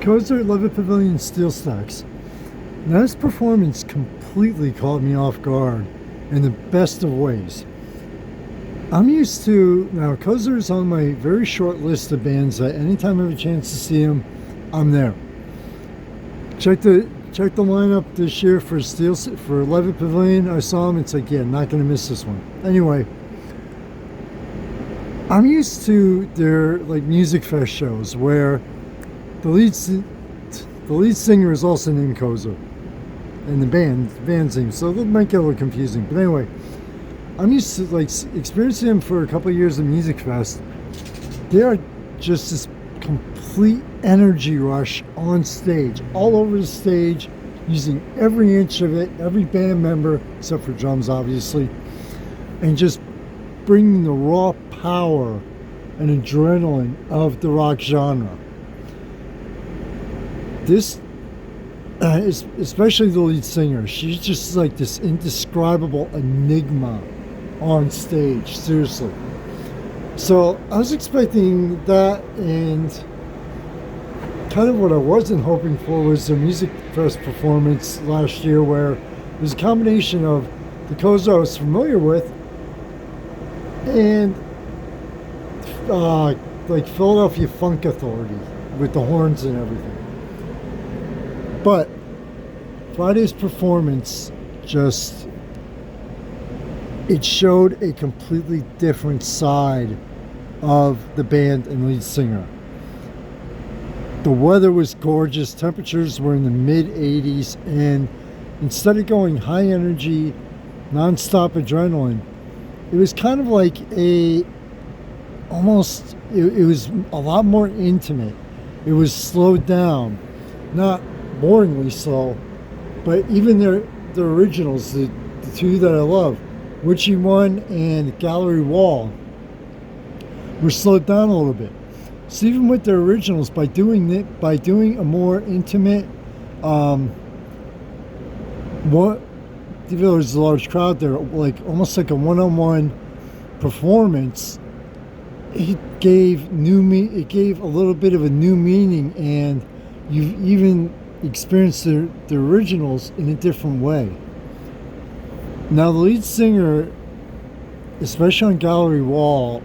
Koser at Levitt Pavilion Steel Stacks. Now, this performance completely caught me off guard in the best of ways. I'm used to, now Koser is on my very short list of bands that anytime I have a chance to see them, I'm there. Check the lineup this year for Levitt Pavilion. I saw them. It's like, yeah, not going to miss this one. Anyway, I'm used to their like music fest shows where the lead singer is also named Koser, and the band's name, so it might get a little confusing. But anyway, I'm used to like experiencing them for a couple of years at Music Fest. They are just this complete energy rush on stage, all over the stage, using every inch of it, every band member, except for drums, obviously, and just bringing the raw power and adrenaline of the rock genre. This, especially the lead singer, she's just like this indescribable enigma on stage, seriously. So I was expecting that, and kind of what I wasn't hoping for was their Music Fest performance last year, where it was a combination of the Koser I was familiar with and like Philadelphia Funk Authority with the horns and everything. But Friday's performance just, it showed a completely different side of the band and lead singer. The weather was gorgeous. Temperatures were in the mid 80s, and instead of going high energy, non-stop adrenaline, it was kind of like it was a lot more intimate. It was slowed down, not boringly slow, but even their originals, the two that I love, Witchy One and Gallery Wall, were slowed down a little bit. So even with their originals, by doing a more intimate, there was a large crowd there, like almost like a one-on-one performance. It gave a little bit of a new meaning, and you've even experienced the originals in a different way. Now the lead singer, especially on Gallery Wall,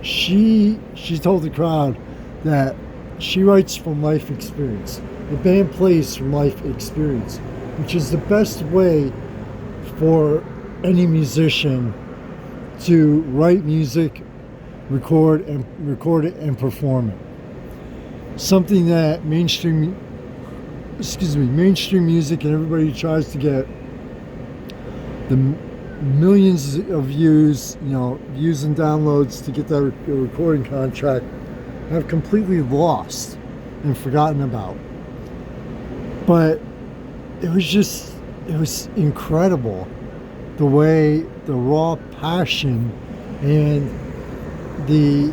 she told the crowd that she writes from life experience. The band plays from life experience, which is the best way for any musician to write music, record it and perform it. Something that mainstream music and everybody tries to get the millions of views and downloads to get that recording contract, have completely lost and forgotten about. But it was incredible, the way the raw passion and the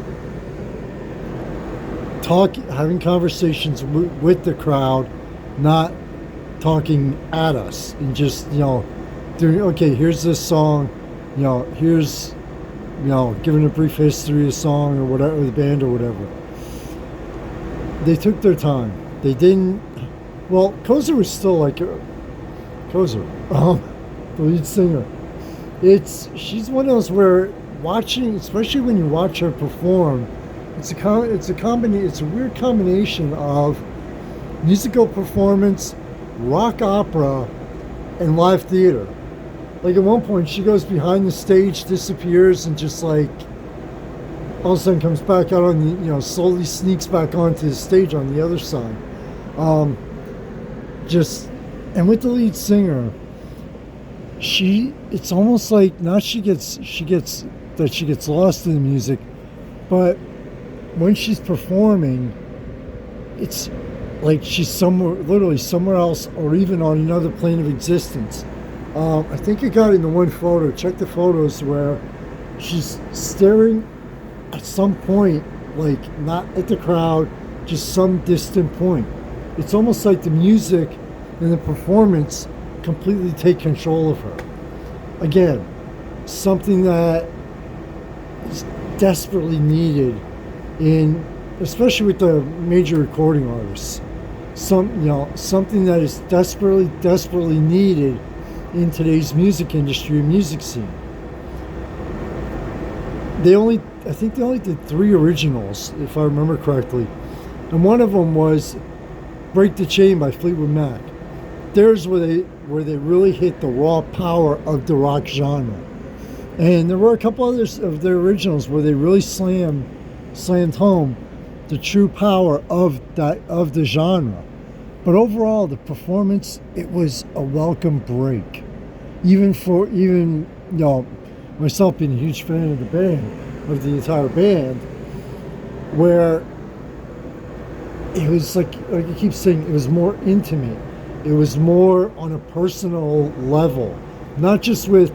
having conversations with the crowd, not talking at us, and just doing, okay, here's this song, here's giving a brief history of the song or whatever, the band or whatever. They took their time. They didn't. Well, Koser was still like Koser, the lead singer. She's one of those where watching, especially when you watch her perform, it's a weird combination of musical performance, rock opera, and live theater. Like at one point, she goes behind the stage, disappears, and just like all of a sudden comes back out on the, slowly sneaks back onto the stage on the other side. And with the lead singer, it's almost like not she gets lost in the music, but when she's performing, it's like she's literally somewhere else, or even on another plane of existence. I think it got in the one photo. Check the photos where she's staring at some point, like not at the crowd, just some distant point. It's almost like the music and the performance completely take control of her. Again, something that is desperately needed in especially with the major recording artists. Something that is desperately needed in today's music industry and music scene. I think they only did 3 originals, if I remember correctly, and one of them was "Break the Chain" by Fleetwood Mac. There's where they really hit the raw power of the rock genre. And there were a couple others of their originals where they really slammed home the true power of the genre. But overall, the performance, it was a welcome break. Even myself being a huge fan of the band, of the entire band, where it was like I keep saying, it was more intimate. It was more on a personal level, not just with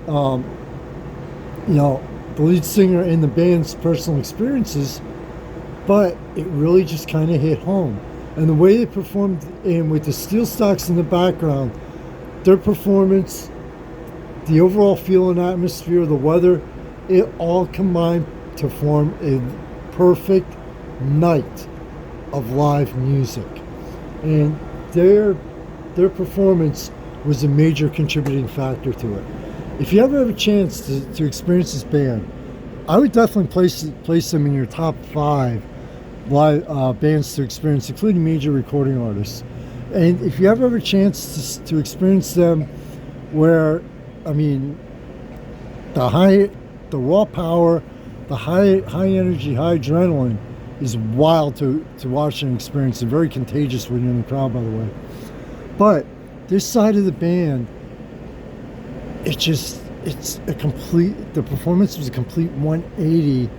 the lead singer and the band's personal experiences, but it really just kind of hit home. And the way they performed, and with the steel stocks in the background, their performance, the overall feel and atmosphere, the weather, it all combined to form a perfect night of live music. And their performance was a major contributing factor to it. If you ever have a chance to experience this band, I would definitely place them in your top 5 live bands to experience, including major recording artists. And if you ever have a chance to experience them, where, I mean, the raw power, the high energy, high adrenaline is wild to watch and experience, and very contagious when you're in the crowd, by the way. But this side of the band, the performance was a complete 180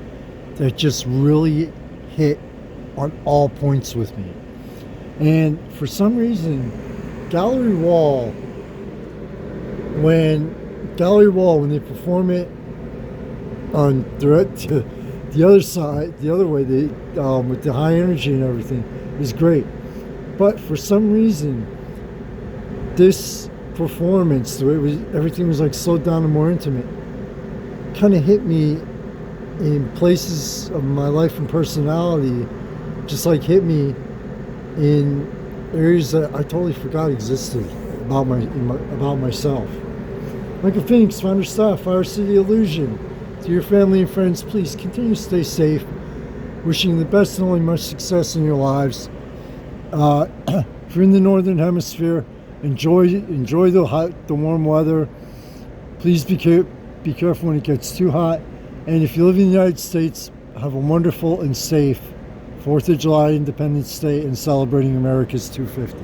that just really hit on all points with me. And for some reason, Gallery Wall, when they perform it on the other side, the other way, with the high energy and everything, is great. But for some reason, this performance, the way everything was like slowed down and more intimate, kind of hit me in places of my life and personality, just like hit me in areas that I totally forgot existed about myself. Michael Phoenix, founder staff, Fire City Illusion. To your family and friends, please continue to stay safe. Wishing you the best and only much success in your lives. If you're in the Northern Hemisphere, enjoy the warm weather. Please be careful when it gets too hot. And if you live in the United States, have a wonderful and safe 4th of July Independence Day and celebrating America's 250.